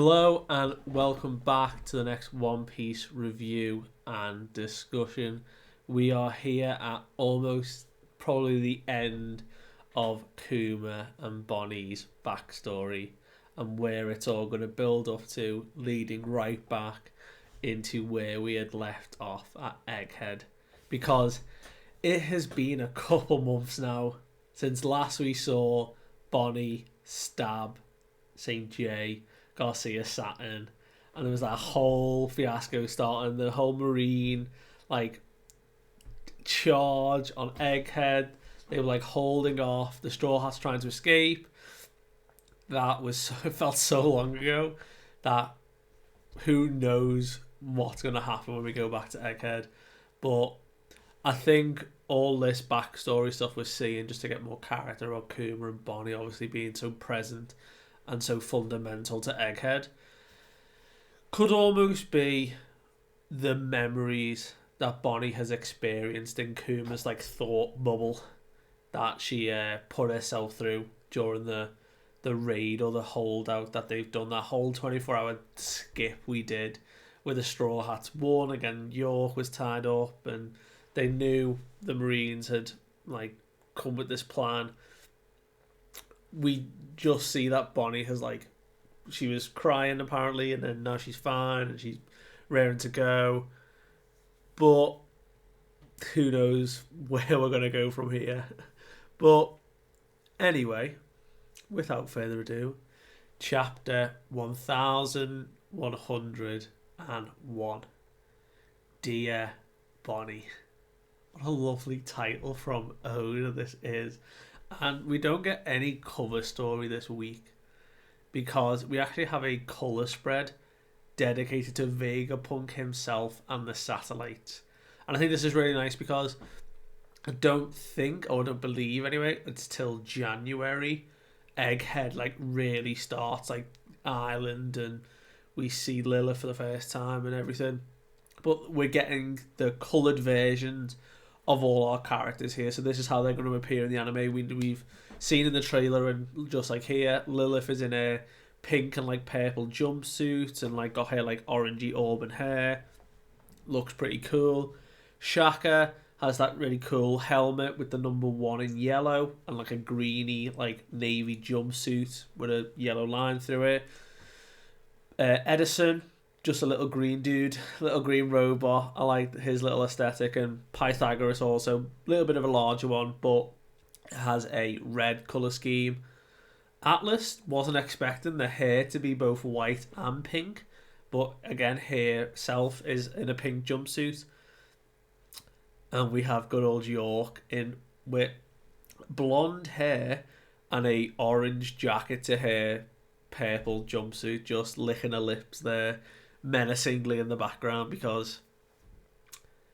Hello and welcome back to the next One Piece review and discussion. We are here at almost probably the end of Kuma and Bonney's backstory and where it's all going to build up to, leading right back into where we had left off at Egghead. Because it has been a couple months now since last we saw Bonney stab St. J. Garcia Saturn, and there was that whole fiasco starting, the whole Marine like charge on Egghead. They were like holding off the Straw Hats trying to escape. That was it felt so long ago that who knows what's going to happen when we go back to Egghead. But I think all this backstory stuff we're seeing just to get more character of Kuma and Bonney obviously being so present and so fundamental to Egghead could almost be the memories that Bonney has experienced in Kuma's like thought bubble that she put herself through during the raid or the holdout that they've done, that whole 24-hour skip we did with the Straw Hats. One again, York was tied up and they knew the Marines had like come with this plan. We just see that Bonney has like, she was crying apparently, and then now she's fine and she's raring to go. But who knows where we're going to go from here. But anyway, without further ado, chapter 1101. Dear Bonney. What a lovely title from Oda this is. And we don't get any cover story this week because we actually have a colour spread dedicated to Vegapunk himself and the satellites. And I think this is really nice because I don't believe anyway, it's till January Egghead like really starts, like Island, and we see Lilith for the first time and everything. But we're getting the coloured versions of all our characters here, so this is how they're going to appear in the anime. We've seen in the trailer, and just like here, Lilith is in a pink and like purple jumpsuit and like got her like orangey auburn hair, looks pretty cool. Shaka has that really cool helmet with the number 1 in yellow and like a greeny like navy jumpsuit with a yellow line through it. Edison, just a little green dude, little green robot. I like his little aesthetic. And Pythagoras also, a little bit of a larger one, but has a red colour scheme. Atlas wasn't expecting the hair to be both white and pink, but again, herself is in a pink jumpsuit. And we have good old York in with blonde hair and a orange jacket to her purple jumpsuit, just licking her lips there menacingly in the background, because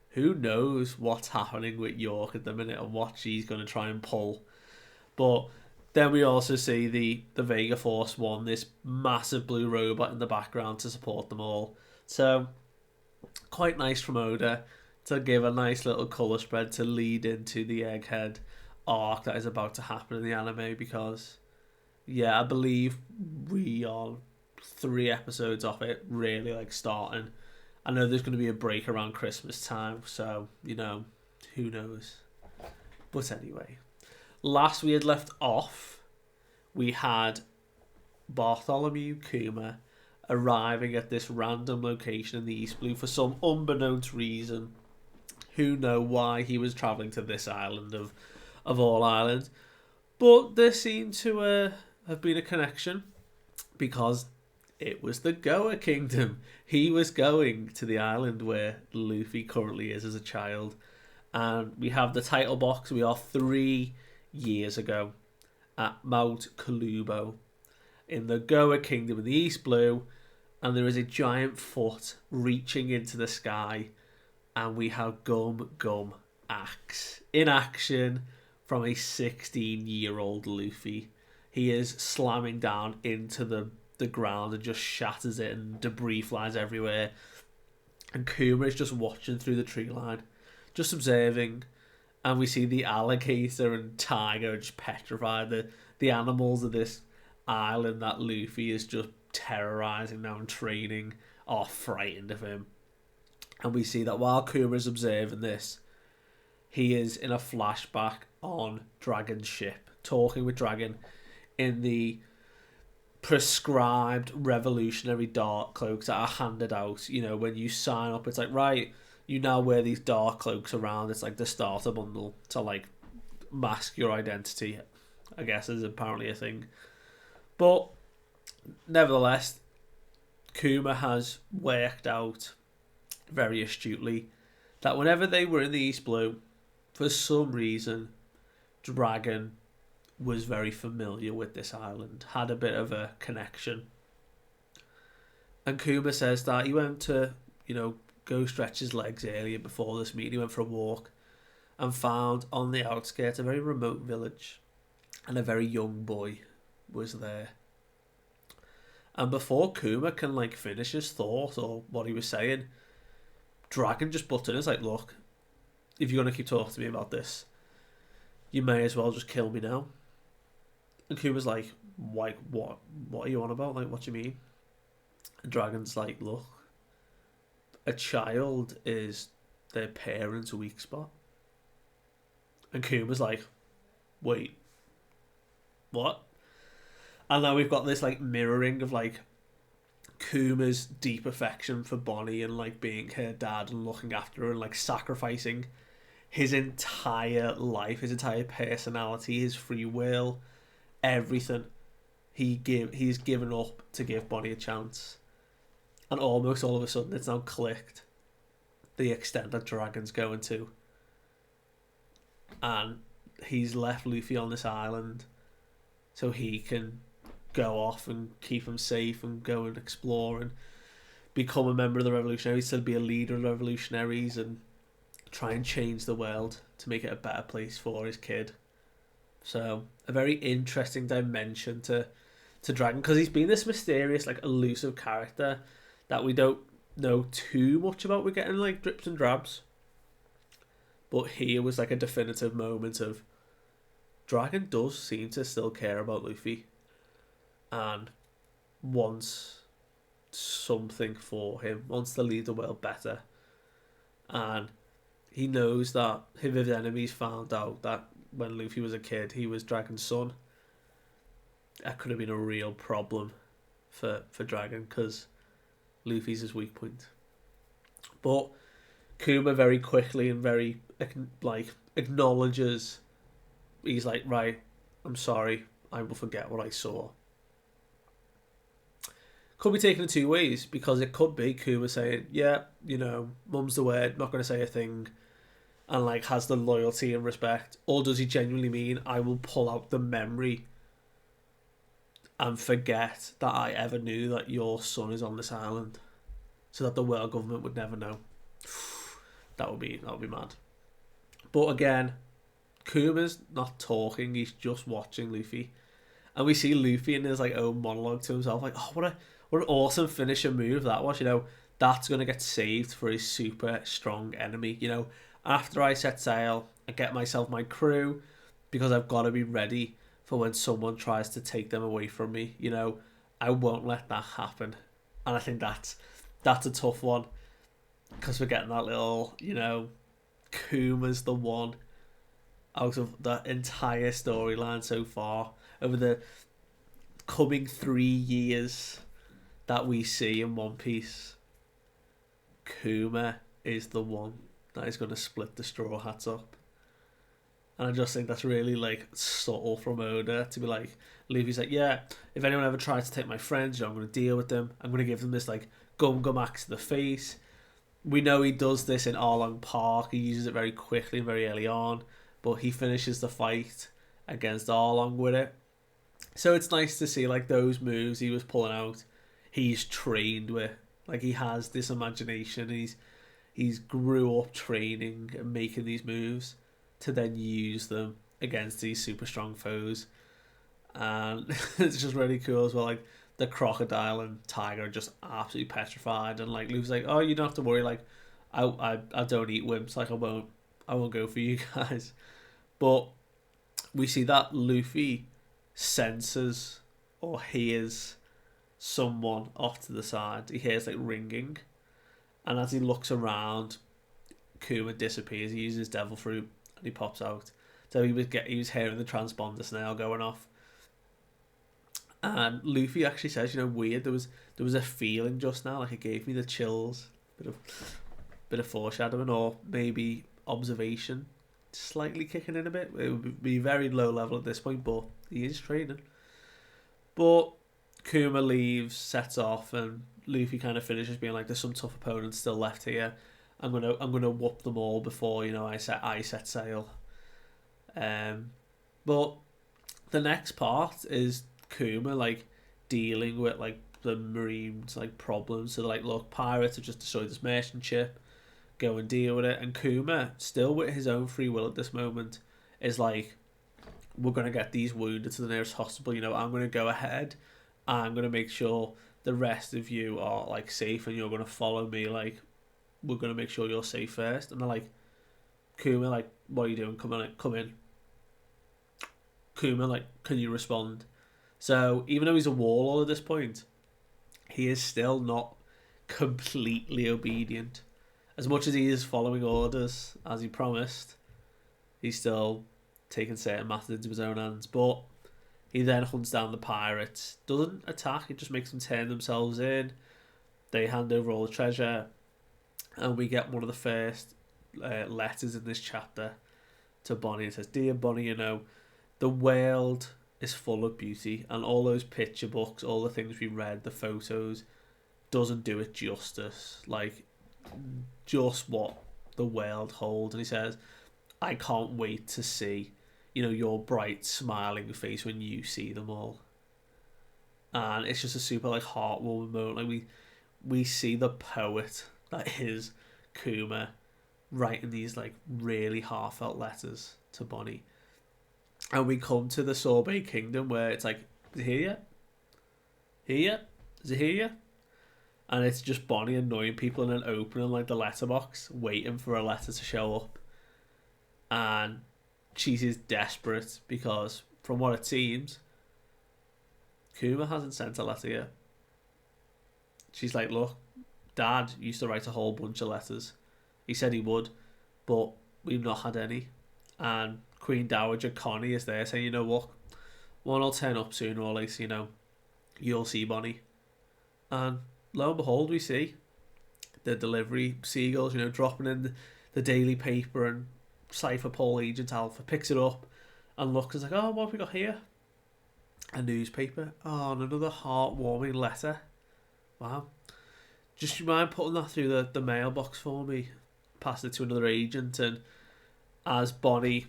who knows what's happening with York at the minute and what she's going to try and pull. But then we also see the Vega Force One, this massive blue robot in the background to support them all. So quite nice from Oda to give a nice little colour spread to lead into the Egghead arc that is about to happen in the anime, because I believe we are 3 episodes off it really like starting. I know there's going to be a break around Christmas time, so who knows. But anyway, last we had left off, we had Bartholomew Kuma arriving at this random location in the East Blue for some unbeknownst reason. Who know why he was travelling to this island of all islands. But there seemed to have been a connection, because it was the Goa Kingdom. He was going to the island where Luffy currently is as a child. And we have the title box. We are 3 years ago at Mount Kalubo in the Goa Kingdom in the East Blue. And there is a giant foot reaching into the sky. And we have Gum Gum Axe in action from a 16-year-old Luffy. He is slamming down into the ground and just shatters it, and debris flies everywhere. And Kuma is just watching through the tree line, just observing. And we see the alligator and tiger just petrified. The animals of this island that Luffy is just terrorizing now and training are frightened of him. And we see that while Kuma is observing this, he is in a flashback on Dragon's ship, talking with Dragon in the prescribed revolutionary dark cloaks that are handed out. You know, when you sign up, it's like, right, you now wear these dark cloaks around. It's like the starter bundle to like mask your identity, I guess, is apparently a thing. But nevertheless, Kuma has worked out very astutely that whenever they were in the East Blue, for some reason, Dragon was very familiar with this island, had a bit of a connection. And Kuma says that he went to, go stretch his legs earlier before this meeting. He went for a walk and found on the outskirts a very remote village, and a very young boy was there. And before Kuma can finish his thought or what he was saying, Dragon just butted in. It's like, look, if you're going to keep talking to me about this, you may as well just kill me now. And Kuma's like, what are you on about? Like, what do you mean? And Dragon's like, look, a child is their parents' weak spot. And Kuma's like, wait, what? And now we've got this mirroring of Kuma's deep affection for Bonney and being her dad and looking after her and sacrificing his entire life, his entire personality, his free will, everything he's given up to give Bonney a chance. And almost all of a sudden it's now clicked the extent that Dragon's going to. And he's left Luffy on this island so he can go off and keep him safe and go and explore and become a member of the revolutionaries, to be a leader of the revolutionaries and try and change the world to make it a better place for his kid. So a very interesting dimension to Dragon, because he's been this mysterious, elusive character that we don't know too much about. We're getting drips and drabs, but here was a definitive moment of Dragon does seem to still care about Luffy and wants something for him, wants to leave the world better. And he knows that if his enemies found out that when Luffy was a kid he was Dragon's son, that could have been a real problem for Dragon, because Luffy's his weak point. But Kuma very quickly and very acknowledges, he's like, right, I'm sorry, I will forget what I saw. Could be taken in two ways, because it could be Kuma saying, yeah, mum's the word, not going to say a thing, and has the loyalty and respect. Or does he genuinely mean, I will pull out the memory and forget that I ever knew that your son is on this island, so that the world government would never know. That would be mad. But again, Kuma's not talking, he's just watching Luffy. And we see Luffy in his own monologue to himself, oh, what an awesome finisher move that was. That's going to get saved for his super strong enemy. After I set sail, I get myself my crew, because I've got to be ready for when someone tries to take them away from me. I won't let that happen. And I think that's a tough one, because we're getting that little, Kuma's the one out of the entire storyline so far over the coming 3 years that we see in One Piece. Kuma is the one that is going to split the Straw Hats up. And I just think that's really subtle from Oda to be Luffy's yeah, if anyone ever tries to take my friends, I'm going to deal with them. I'm going to give them this gum axe to the face. We know he does this in Arlong Park. He uses it very quickly and very early on, but he finishes the fight against Arlong with it. So it's nice to see those moves he was pulling out, he's trained with. He has this imagination. He's grew up training and making these moves to then use them against these super strong foes. And it's just really cool as well. The crocodile and tiger are just absolutely petrified, and Luffy's oh, you don't have to worry, I don't eat wimps, I won't go for you guys. But we see that Luffy senses or hears someone off to the side. He hears like ringing, and as he looks around, Kuma disappears. He uses devil fruit and he pops out. So he was hearing the transponder snail going off. And Luffy actually says, weird. There was a feeling just now, like it gave me the chills. Bit of foreshadowing, or maybe observation, slightly kicking in a bit. It would be very low level at this point, but he is training. But Kuma leaves, sets off, and Luffy kind of finishes being like, "There's some tough opponents still left here. I'm gonna whoop them all before I set sail." But the next part is Kuma like dealing with like the Marines like problems. So they're like, "Look, pirates have just destroyed this merchant ship. Go and deal with it." And Kuma, still with his own free will at this moment, is like, "We're gonna get these wounded to the nearest hospital. I'm gonna go ahead. I'm gonna make sure the rest of you are like safe, and you're gonna follow me. Like, we're gonna make sure you're safe first." And they're like, "Kuma, like, what are you doing? Come in. Kuma, like, can you respond?" So even though he's a warlord at this point, he is still not completely obedient. As much as he is following orders as he promised, he's still taking certain matters into his own hands. But he then hunts down the pirates. Doesn't attack, it just makes them turn themselves in. They hand over all the treasure, and we get one of the first letters in this chapter to Bonney. It says, "Dear Bonney, the world is full of beauty, and all those picture books, all the things we read, the photos, doesn't do it justice. Like, just what the world holds." And he says, "I can't wait to see, your bright smiling face when you see them all." And it's just a super like heartwarming moment. Like we see the poet that is Kuma writing these like really heartfelt letters to Bonney. And we come to the Sorbet Kingdom where it's like, "Is it here yet? Here yet? Is it here yet?" And it's just Bonney annoying people and then opening like the letterbox, waiting for a letter to show up. And she's desperate because, from what it seems, Kuma hasn't sent a letter yet. She's like, "Look, Dad used to write a whole bunch of letters. He said he would, but we've not had any." And Queen Dowager Connie is there saying, "What? One will turn up sooner or later, you'll see Bonney." And lo and behold, we see the delivery seagulls, dropping in the daily paper, and Cypher Paul Agent Alpha picks it up and looks and is like, "Oh, what have we got here?" A newspaper. Oh, and another heartwarming letter. Wow. Just you mind putting that through the mailbox for me? Pass it to another agent, and as Bonney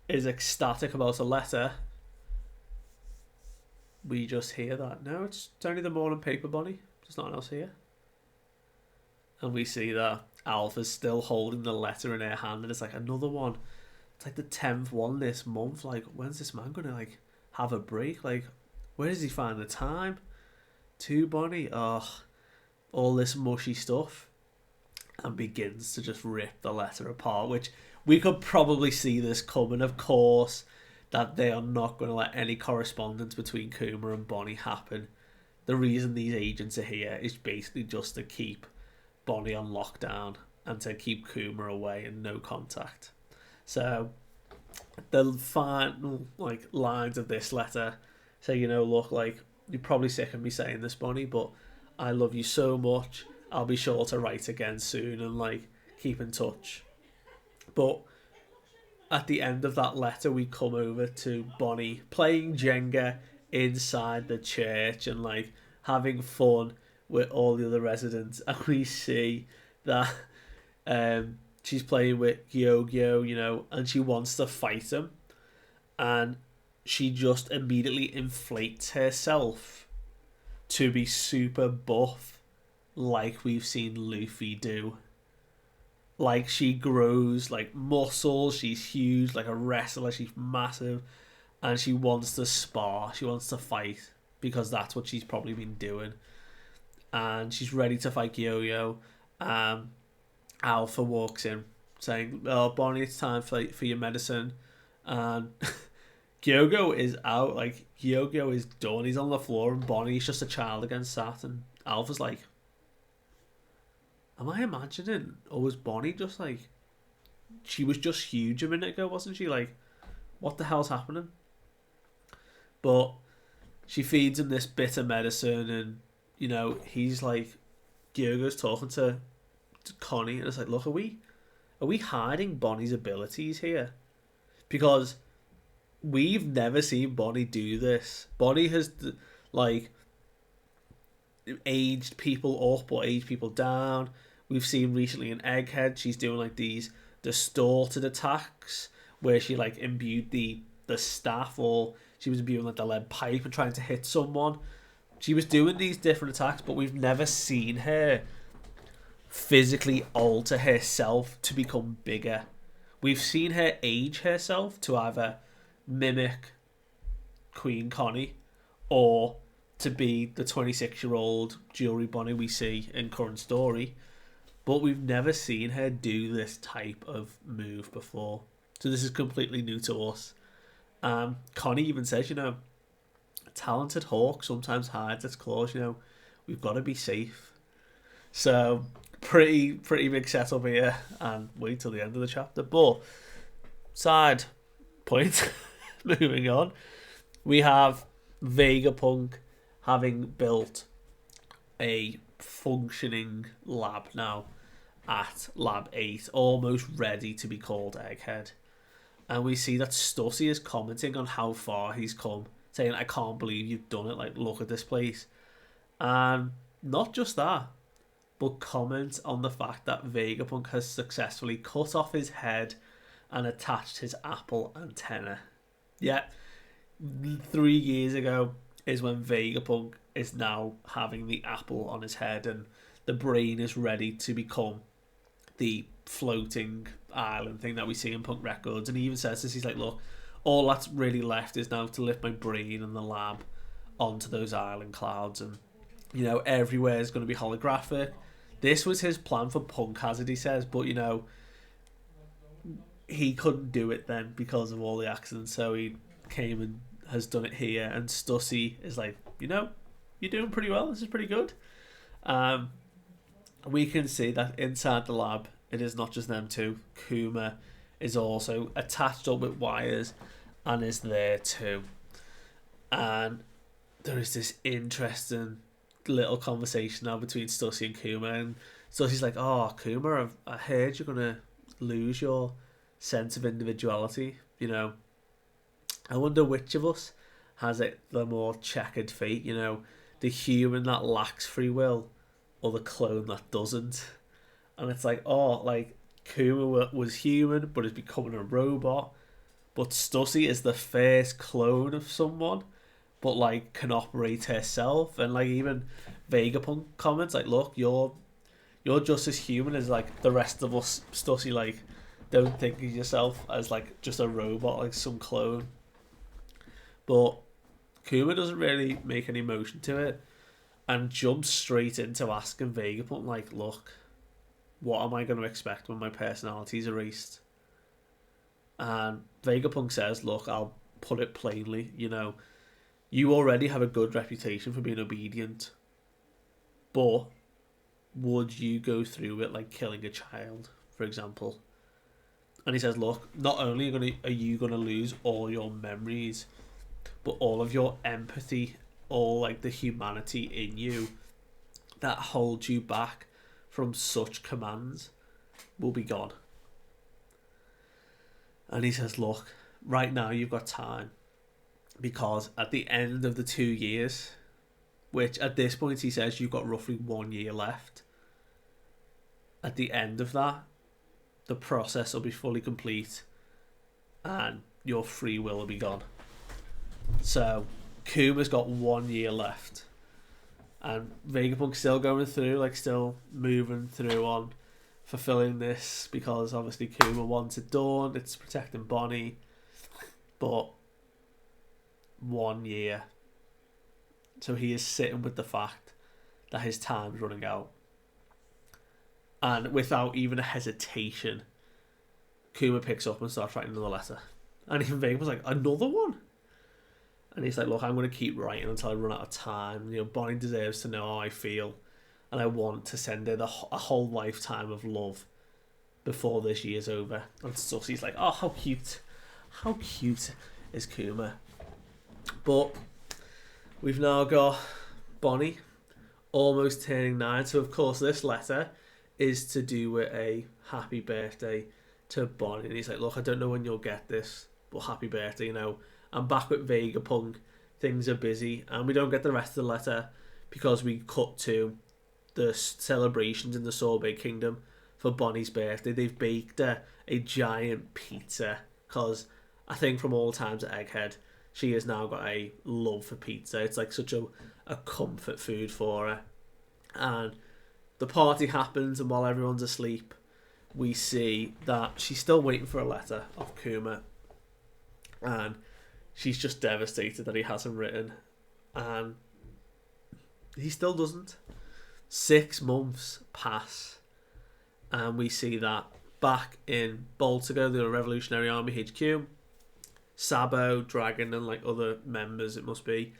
is ecstatic about a letter, we just hear that, "No, it's only the morning paper, Bonney. There's nothing else here." And we see that Alpha's still holding the letter in her hand, and it's like another one. It's like the 10th one this month. Like, when's this man gonna like have a break? Like, where does he find the time to Bonney? Oh, all this mushy stuff. And begins to just rip the letter apart, which we could probably see this coming, of course, that they are not going to let any correspondence between Kuma and Bonney happen. The reason these agents are here is basically just to keep Bonney on lockdown and to keep Kuma away and no contact. So the final like lines of this letter say, "Look, like, you're probably sick of me saying this, Bonney, but I love you so much. I'll be sure to write again soon and like keep in touch." But at the end of that letter, we come over to Bonney playing Jenga inside the church and like having fun with all the other residents, and we see that she's playing with Gyogyo, and she wants to fight him, and she just immediately inflates herself to be super buff, like we've seen Luffy do. Like, she grows like muscles, she's huge, like a wrestler, she's massive, and she wants to spar, she wants to fight, because that's what she's probably been doing. And she's ready to fight Yo-Yo. Alpha walks in saying, "Oh, Bonney, it's time for your medicine." And Hyogo is out. Like, Hyogo is done. He's on the floor, and Bonney's just a child against Sat. And Alpha's like, am I imagining? Or was Bonney just like, she was just huge a minute ago, wasn't she? Like, what the hell's happening? But she feeds him this bitter medicine, and, you know, he's like, Hyogo's talking to Connie, and it's like, look, are we hiding Bonnie's abilities here? Because we've never seen Bonney do this. Bonney has, like, aged people up or aged people down. We've seen recently in Egghead, she's doing like these distorted attacks where she like imbued the staff, or she was imbuing like the lead pipe and trying to hit someone. She was doing these different attacks, but we've never seen her physically alter herself to become bigger. We've seen her age herself to either mimic Queen Connie or to be the 26-year-old Jewelry Bonney we see in current story. But we've never seen her do this type of move before. So this is completely new to us. Connie even says, you know, a talented hawk sometimes hides its claws, you know, we've got to be safe. So pretty big setup here, and wait till the end of the chapter. But side point, moving on, we have Vegapunk having built a functioning lab now at Lab 8, almost ready to be called Egghead. And we see that Stussy is commenting on how far he's come, saying, I can't believe you've done it, like, look at this place. And not just that, but comment on the fact that Vegapunk has successfully cut off his head and attached his apple antenna. Yeah, 3 years ago is when Vegapunk is now having the apple on his head, and the brain is ready to become the floating island thing that we see in Punk Records. And he even says this, he's like, look, all that's really left is now to lift my brain and the lab onto those island clouds, and, you know, everywhere is going to be holographic. This was his plan for Punk Hazard, he says, but, you know, he couldn't do it then because of all the accidents, so he came and has done it here. And Stussy is like, you know, you're doing pretty well, this is pretty good. We can see that inside the lab, it is not just them two. Kuma is also attached up with wires and is there too. And there is this interesting little conversation now between Stussy and Kuma, and Stussy's like, oh, Kuma, I heard you're going to lose your sense of individuality, you know. I wonder which of us has it the more checkered fate, you know, the human that lacks free will or the clone that doesn't. And it's like, oh, like, Kuma was human but is becoming a robot, but Stussy is the first clone of someone but, like, can operate herself. And, like, even Vegapunk comments, like, look, you're just as human as, like, the rest of us, Stussy. Like, don't think of yourself as, like, just a robot, like some clone. But Kuma doesn't really make any motion to it and jumps straight into asking Vegapunk, like, look, what am I going to expect when my personality's erased? And Vegapunk says, look, I'll put it plainly, you know, you already have a good reputation for being obedient, but would you go through it like killing a child, for example? And he says, look, not only are you going to lose all your memories, but all of your empathy, all, like, the humanity in you that holds you back from such commands will be gone. And he says, look, right now you've got time, because at the end of the 2 years, which at this point he says you've got roughly 1 year left, at the end of that, the process will be fully complete and your free will be gone. So Kuma's got 1 year left, and Vegapunk's still going through, like, still moving through on fulfilling this, because obviously Kuma wants it done, it's protecting Bonney, but 1 year. So he is sitting with the fact that his time's running out. And without even a hesitation, Kuma picks up and starts writing another letter. And even Vegapunk's like, another one? And he's like, look, I'm going to keep writing until I run out of time. Bonney deserves to know how I feel. And I want to send her a whole lifetime of love before this year's over. And Susie's like, oh, how cute. How cute is Kuma? But we've now got Bonney almost turning 9. So, of course, this letter is to do with a happy birthday to Bonney. And he's like, look, I don't know when you'll get this, but happy birthday, I'm back with Vegapunk. Things are busy, and we don't get the rest of the letter because we cut to the celebrations in the Goa Kingdom for Bonney's birthday. They've baked a giant pizza because I think from all times at Egghead, she has now got a love for pizza. It's like such a comfort food for her. And the party happens, and while everyone's asleep, we see that she's still waiting for a letter of Kuma. And she's just devastated that he hasn't written. And he still doesn't. 6 months pass. And we see that back in Baltigo, the Revolutionary Army HQ, Sabo, Dragon, and like other members, it must be,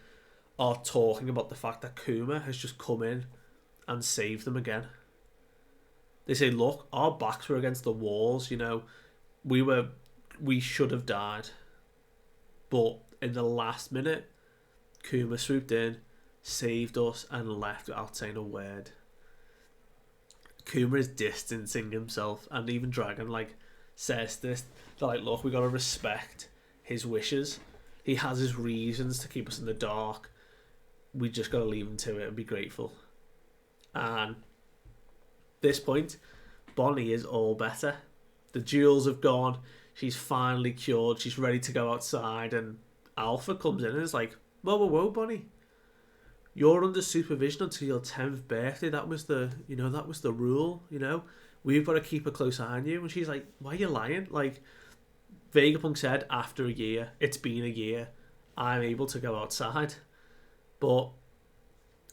are talking about the fact that Kuma has just come in and saved them again. They say, look, our backs were against the walls, we should have died. But in the last minute, Kuma swooped in, saved us, and left without saying a word. Kuma is distancing himself, and even Dragon says this. They're like, look, we gotta respect his wishes. He has his reasons to keep us in the dark. We just gotta leave him to it and be grateful. And at this point, Bonney is all better. The jewels have gone. She's finally cured. She's ready to go outside, and Alpha comes in and is like, whoa, Bonney. You're under supervision until your 10th birthday. That was the rule, We've got to keep a close eye on you. And she's like, why are you lying? Vegapunk said after a year, it's been a year, I'm able to go outside. But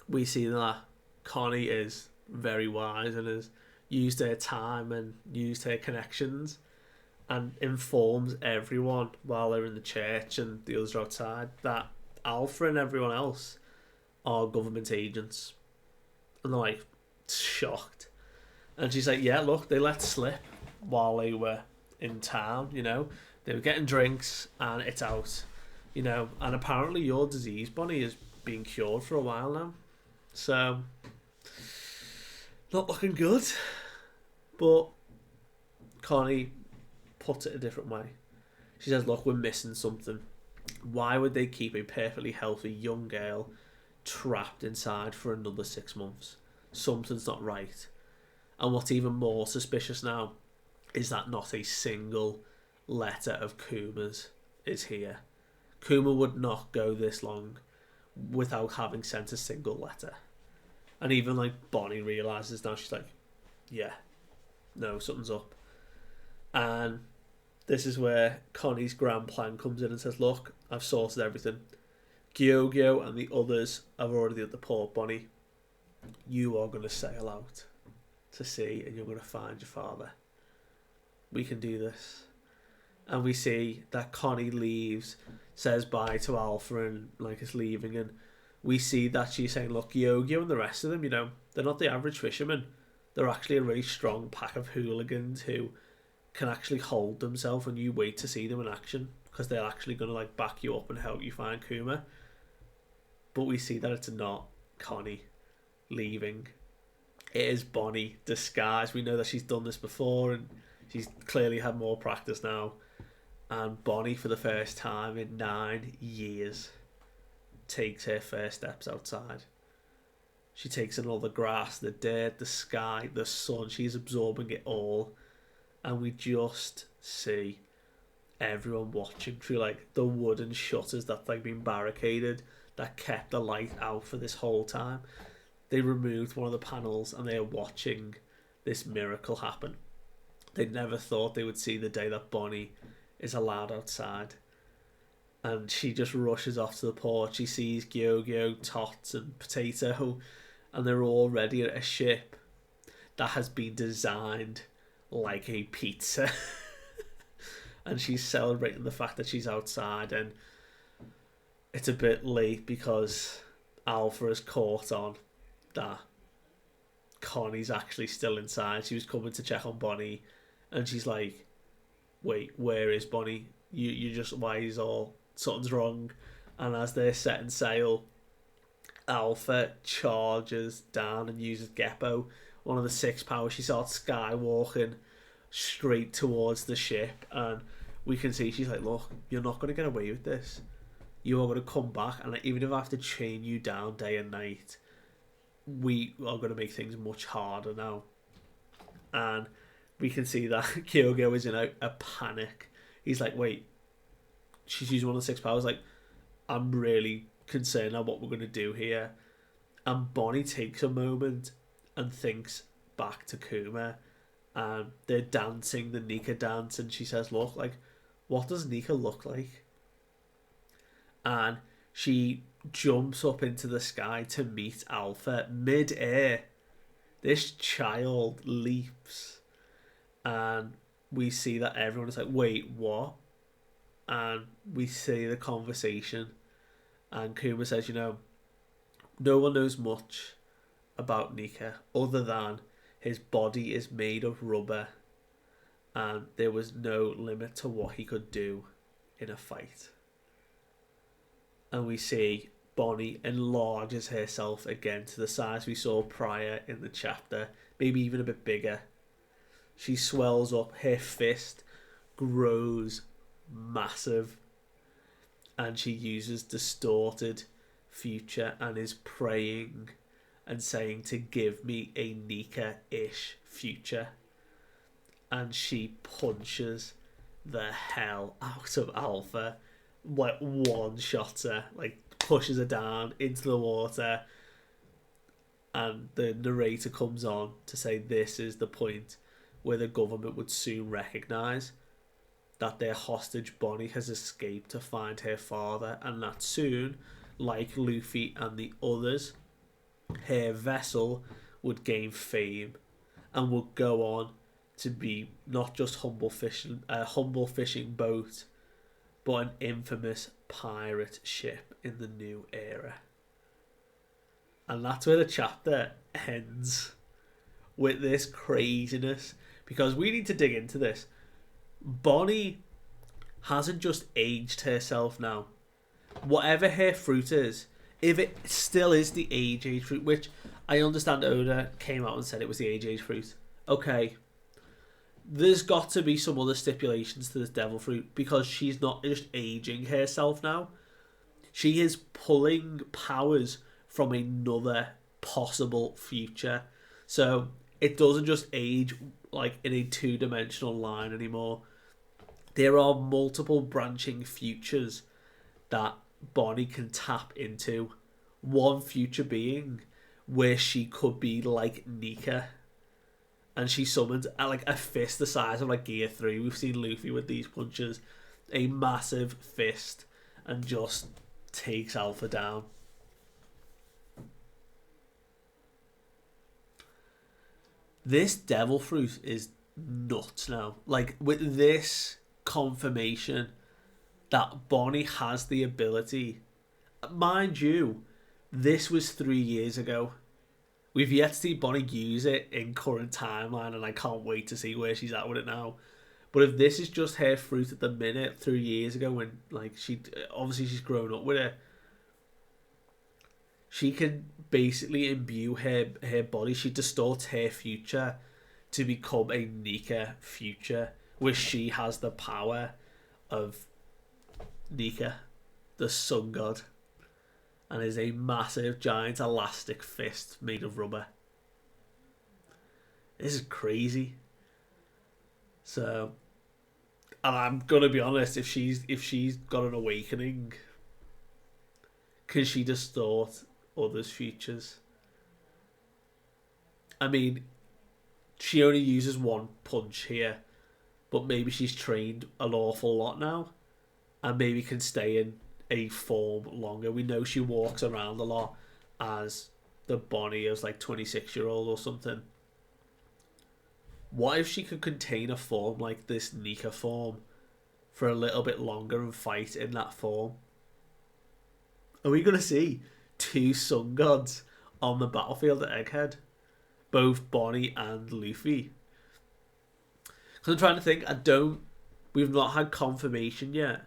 we see that Connie is very wise and has used her time and used her connections and informs everyone while they're in the church and the others are outside that Alpha and everyone else are government agents. And they're like, shocked. And she's like, yeah, look, they let slip while they were in town, They were getting drinks and it's out, And apparently your disease, Bonney, is being cured for a while now. So, not looking good. But Connie puts it a different way. She says, look, we're missing something. Why would they keep a perfectly healthy young girl trapped inside for another 6 months? Something's not right. And what's even more suspicious now is that not a single letter of Kuma's is here. Kuma would not go this long without having sent a single letter. And even Bonney realises now, she's like, yeah, no, something's up. And this is where Connie's grand plan comes in and says, look, I've sorted everything. Gyogyo and the others are already at the port, Bonney. You are going to sail out to sea and you're going to find your father. We can do this. And we see that Connie leaves, says bye to Alpha and is leaving. And we see that she's saying, look, Gyogyo and the rest of them, they're not the average fishermen. They're actually a really strong pack of hooligans who can actually hold themselves when you wait to see them in action, because they're actually going to back you up and help you find Kuma. But we see that it's not Connie leaving. It is Bonney disguised. We know that she's done this before and she's clearly had more practice now. And Bonney, for the first time in 9 years, takes her first steps outside. She takes in all the grass, the dirt, the sky, the sun. She's absorbing it all. And we just see everyone watching through the wooden shutters that been barricaded that kept the light out for this whole time. They removed one of the panels and they are watching this miracle happen. They never thought they would see the day that Bonney is allowed outside. And she just rushes off to the port. She sees Gyogyo, Tots and Potato, and they're already at a ship that has been designed like a pizza. And she's celebrating the fact that she's outside. And it's a bit late because Alpha has caught on that Connie's actually still inside. She was coming to check on Bonney, and she's like, "Wait, where is Bonney? You just why is all something's wrong?" And as they're setting sail, Alpha charges down and uses Geppo, one of the six powers. She starts skywalking straight towards the ship, and we can see she's like, "Look, you're not going to get away with this. You are going to come back, and even if I have to chain you down day and night, we are going to make things much harder now." And we can see that Kyogo is in a panic. He's like, "Wait, she's using one of the six powers. Like, I'm really concerned about what we're going to do here." And Bonney takes a moment and thinks back to Kuma, and they're dancing the Nika dance, and she says, "Look, like, what does Nika look like?" And she jumps up into the sky to meet Alpha mid-air. This child leaps, and we see that everyone is like, "Wait, what?" And we see the conversation, and Kuma says, "No one knows much about Nika other than his body is made of rubber, and there was no limit to what he could do in a fight." And we see Bonney enlarges herself again to the size we saw prior in the chapter, maybe even a bit bigger. She swells up, her fist grows massive, and she uses distorted future and is praying and saying to give me a Nika-ish future. And she punches the hell out of Alpha, like one shots her, like pushes her down into the water, and the narrator comes on to say this is the point where the government would soon recognise that their hostage Bonney has escaped to find her father, and that soon, like Luffy and the others, her vessel would gain fame and would go on to be not just a humble fishing boat, but an infamous pirate ship in the new era. And that's where the chapter ends, with this craziness, because we need to dig into this. Bonney hasn't just aged herself now. Whatever her fruit is, if it still is the age fruit, which I understand Oda came out and said it was the age fruit, okay, there's got to be some other stipulations to this devil fruit, because she's not just aging herself now. She is pulling powers from another possible future. So it doesn't just age like in a two-dimensional line anymore. There are multiple branching futures that Bonney can tap into. One future being where she could be like Nika, and she summoned like a fist the size of like Gear 3. We've seen Luffy with these punches. A massive fist, and just takes Alpha down. This devil fruit is nuts now. Like, with this confirmation that Bonney has the ability, mind you, this was 3 years ago. We've yet to see Bonney use it in current timeline, and I can't wait to see where she's at with it now. But if this is just her fruit at the minute, 3 years ago, when like she's grown up with it, she can basically imbue her body. She distorts her future to become a Nika future, where she has the power of Nika, the sun god, and is a massive, giant, elastic fist made of rubber. This is crazy. So, and I'm gonna be honest, if she's got an awakening, can she distort others' futures? I mean, she only uses one punch here, but maybe she's trained an awful lot now, and maybe can stay in a form longer. We know she walks around a lot as the Bonney as like 26-year-old or something. What if she could contain a form like this Nika form for a little bit longer and fight in that form? Are we going to see two sun gods on the battlefield at Egghead? Both Bonney and Luffy? Because I'm trying to think, we've not had confirmation yet.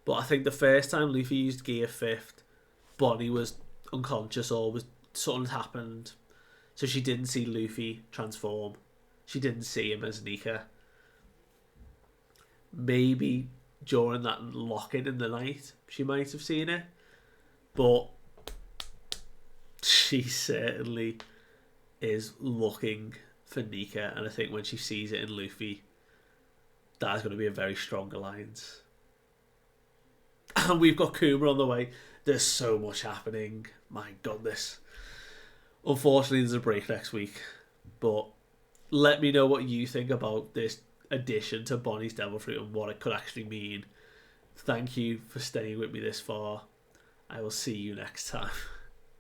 But I think the first time Luffy used Gear 5th, Bonney was unconscious or something happened. So she didn't see Luffy transform. She didn't see him as Nika. Maybe during that lock-in in the night, she might have seen it. But she certainly is looking for Nika. And I think when she sees it in Luffy, that's going to be a very strong alliance. And we've got Kuma on the way. There's so much happening. My goodness. Unfortunately, there's a break next week. But let me know what you think about this addition to Bonney's Devil Fruit and what it could actually mean. Thank you for staying with me this far. I will see you next time.